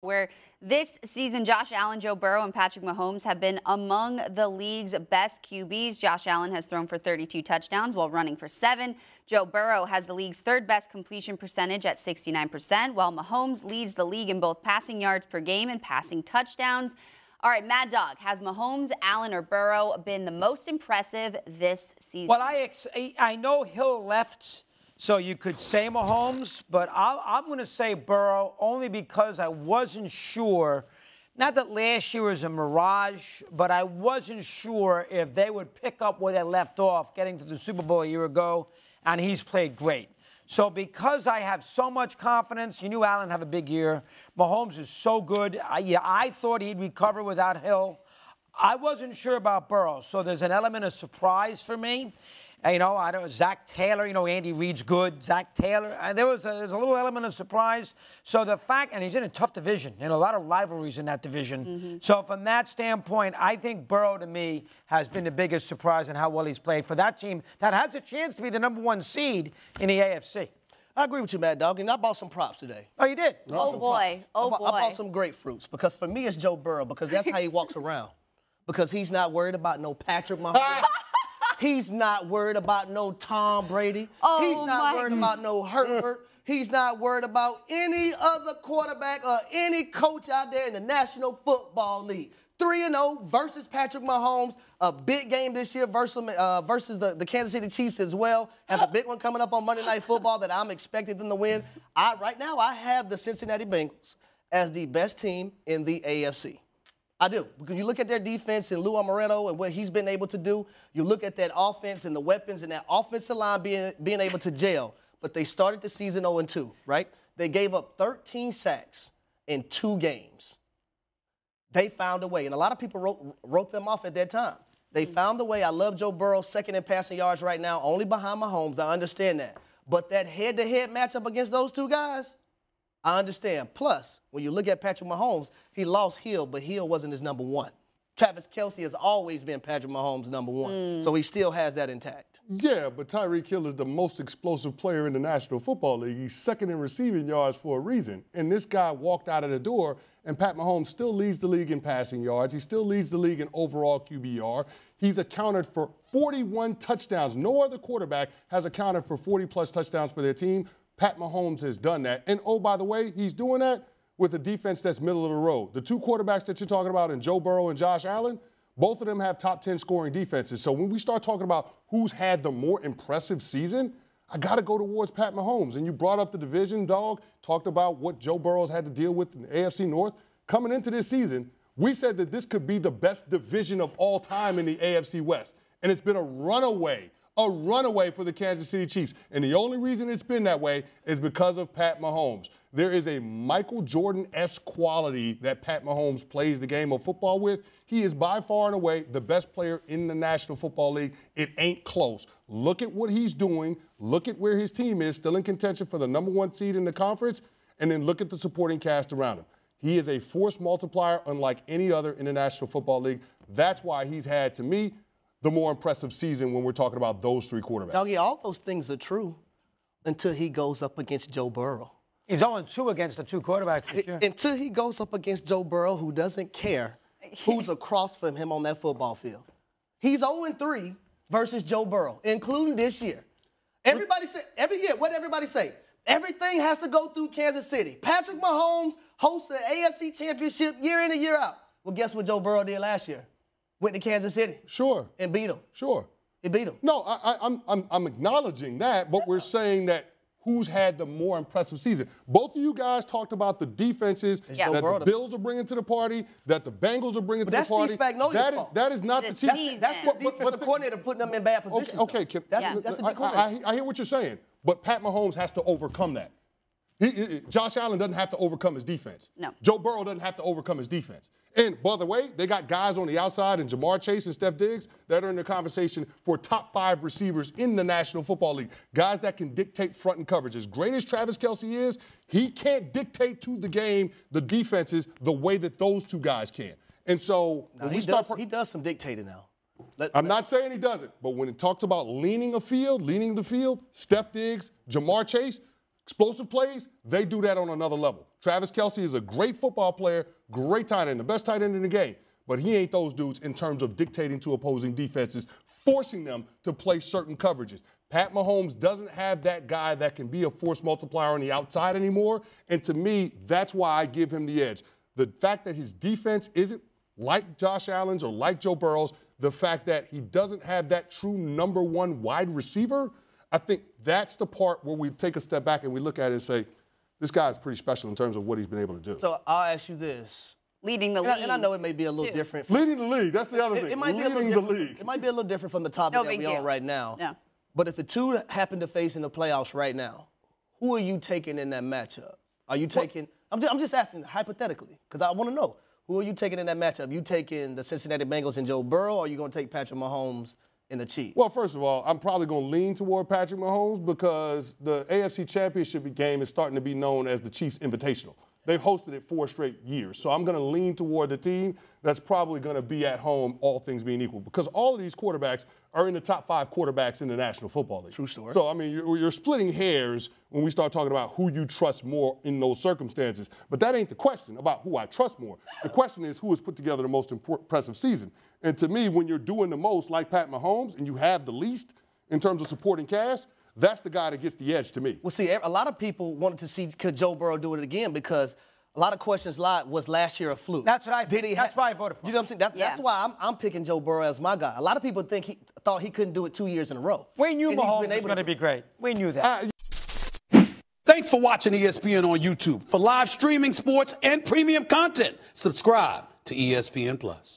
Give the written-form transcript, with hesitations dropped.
Where this season, Josh Allen, Joe Burrow, and Patrick Mahomes have been among the league's best QBs. Josh Allen has thrown for 32 touchdowns while running for 7. Joe Burrow has the league's third best completion percentage at 69%, while Mahomes leads the league in both passing yards per game and passing touchdowns. All right, Mad Dog, has Mahomes, Allen, or Burrow been the most impressive this season? Well, I know Hill left, so you could say Mahomes, but I'm going to say Burrow only because I wasn't sure. Not that last year was a mirage, but I wasn't sure if they would pick up where they left off getting to the Super Bowl a year ago, and he's played great. So because I have so much confidence, you knew Allen had a big year. Mahomes is so good. I thought he'd recover without Hill. I wasn't sure about Burrow, so there's an element of surprise for me. And, I don't know, Zach Taylor, Andy Reid's good. Zach Taylor, and there's a little element of surprise. So the fact, and he's in a tough division, a lot of rivalries in that division. So from that standpoint, I think Burrow, to me, has been the biggest surprise in how well he's played for that team that has a chance to be the #1 seed in the AFC. I agree with you, Mad Dog, and I bought some props today. Oh, you did? Oh, boy. Oh, boy. I bought some grapefruits because for me, it's Joe Burrow because that's how he walks around. Because he's not worried about no Patrick Mahomes. He's not worried about no Tom Brady. Oh, he's not worried about no Herbert. He's not worried about any other quarterback or any coach out there in the National Football League. 3-0 versus Patrick Mahomes. A big game this year versus the Kansas City Chiefs as well. Has a big one coming up on Monday Night Football that I'm expecting them to win. Right now, I have the Cincinnati Bengals as the best team in the AFC. I do. Because you look at their defense and Lou Amaretto and what he's been able to do. You look at that offense and the weapons and that offensive line being able to gel. But they started the season 0-2, right? They gave up 13 sacks in 2 games. They found a way. And a lot of people wrote them off at that time. They found a way. I love Joe Burrow, second in passing yards right now, only behind Mahomes. I understand that. But that head-to-head matchup against those 2 guys, I understand. Plus, when you look at Patrick Mahomes, he lost Hill, but Hill wasn't his #1. Travis Kelce has always been Patrick Mahomes' #1, so he still has that intact. Yeah, but Tyreek Hill is the most explosive player in the National Football League. He's second in receiving yards for a reason. And this guy walked out of the door, and Pat Mahomes still leads the league in passing yards. He still leads the league in overall QBR. He's accounted for 41 touchdowns. No other quarterback has accounted for 40-plus touchdowns for their team. Pat Mahomes has done that. And, oh, by the way, he's doing that with a defense that's middle of the road. The 2 quarterbacks that you're talking about in Joe Burrow and Josh Allen, both of them have top 10 scoring defenses. So when we start talking about who's had the more impressive season, I got to go towards Pat Mahomes. And you brought up the division, Dog, talked about what Joe Burrow's had to deal with in the AFC North. Coming into this season, we said that this could be the best division of all time in the AFC West. And it's been a runaway for the Kansas City Chiefs. And the only reason it's been that way is because of Pat Mahomes. There is a Michael Jordan-esque quality that Pat Mahomes plays the game of football with. He is by far and away the best player in the National Football League. It ain't close. Look at what he's doing. Look at where his team is, still in contention for the #1 seed in the conference, and then look at the supporting cast around him. He is a force multiplier unlike any other in the National Football League. That's why he's had, to me, the more impressive season when we're talking about those 3 quarterbacks. Doggy, all those things are true until he goes up against Joe Burrow. He's 0-2 against the 2 quarterbacks this year. Until he goes up against Joe Burrow, who doesn't care who's across from him on that football field. He's 0-3 versus Joe Burrow, including this year. Everybody say, every year, what everybody say? Everything has to go through Kansas City. Patrick Mahomes hosts the AFC Championship year in and year out. Well, guess what Joe Burrow did last year? Went to Kansas City. Sure. And beat them. Sure. He beat them. No, I'm acknowledging that, but we're saying that who's had the more impressive season. Both of you guys talked about the defenses that the Bills are bringing to the party, that the Bengals are bringing to the party. That's Steve Spagnuolo's fault. That is not the Chiefs. That's the defensive coordinator putting them in bad positions. Okay, that's the coordinator. I hear what you're saying, but Pat Mahomes has to overcome that. Josh Allen doesn't have to overcome his defense. No. Joe Burrow doesn't have to overcome his defense. And, by the way, they got guys on the outside in Jamar Chase and Steph Diggs that are in the conversation for top 5 receivers in the National Football League. Guys that can dictate front and coverage. As great as Travis Kelce is, he can't dictate to the game, the defenses, the way that those 2 guys can. And so when he does some dictating now. I'm not saying he doesn't, but when it talks about leaning the field, Steph Diggs, Jamar Chase, explosive plays, they do that on another level. Travis Kelce is a great football player, great tight end, the best tight end in the game. But he ain't those dudes in terms of dictating to opposing defenses, forcing them to play certain coverages. Pat Mahomes doesn't have that guy that can be a force multiplier on the outside anymore. And to me, that's why I give him the edge. The fact that his defense isn't like Josh Allen's or like Joe Burrow's, the fact that he doesn't have that true number one wide receiver, I think that's the part where we take a step back and we look at it and say, this guy's pretty special in terms of what he's been able to do. So I'll ask you this. Leading the league. And I know it may be a little different. Leading the league, that's the other thing. It might be a little different. It might be a little different from the topic that we're on right now. Yeah. But if the two happen to face in the playoffs right now, who are you taking in that matchup? Are you taking – I'm just asking hypothetically because I want to know. Who are you taking in that matchup? You taking the Cincinnati Bengals and Joe Burrow, or are you going to take Patrick Mahomes and the Chiefs? Well, first of all, I'm probably going to lean toward Patrick Mahomes because the AFC Championship game is starting to be known as the Chiefs Invitational. They've hosted it 4 straight years. So I'm going to lean toward the team that's probably going to be at home, all things being equal, because all of these quarterbacks are in the top 5 quarterbacks in the National Football League. True story. So, I mean, you're splitting hairs when we start talking about who you trust more in those circumstances. But that ain't the question about who I trust more. The question is who has put together the most impressive season. And to me, when you're doing the most like Pat Mahomes and you have the least in terms of supporting cast, that's the guy that gets the edge to me. Well, see, a lot of people wanted to see could Joe Burrow do it again because a lot of questions was last year a fluke. That's what I think. That's why I voted for him. You know what I'm saying? That's why I'm picking Joe Burrow as my guy. A lot of people thought he couldn't do it 2 years in a row. We knew Mahomes was going to be great. We knew that. Thanks for watching ESPN on YouTube. For live streaming, sports, and premium content, subscribe to ESPN+.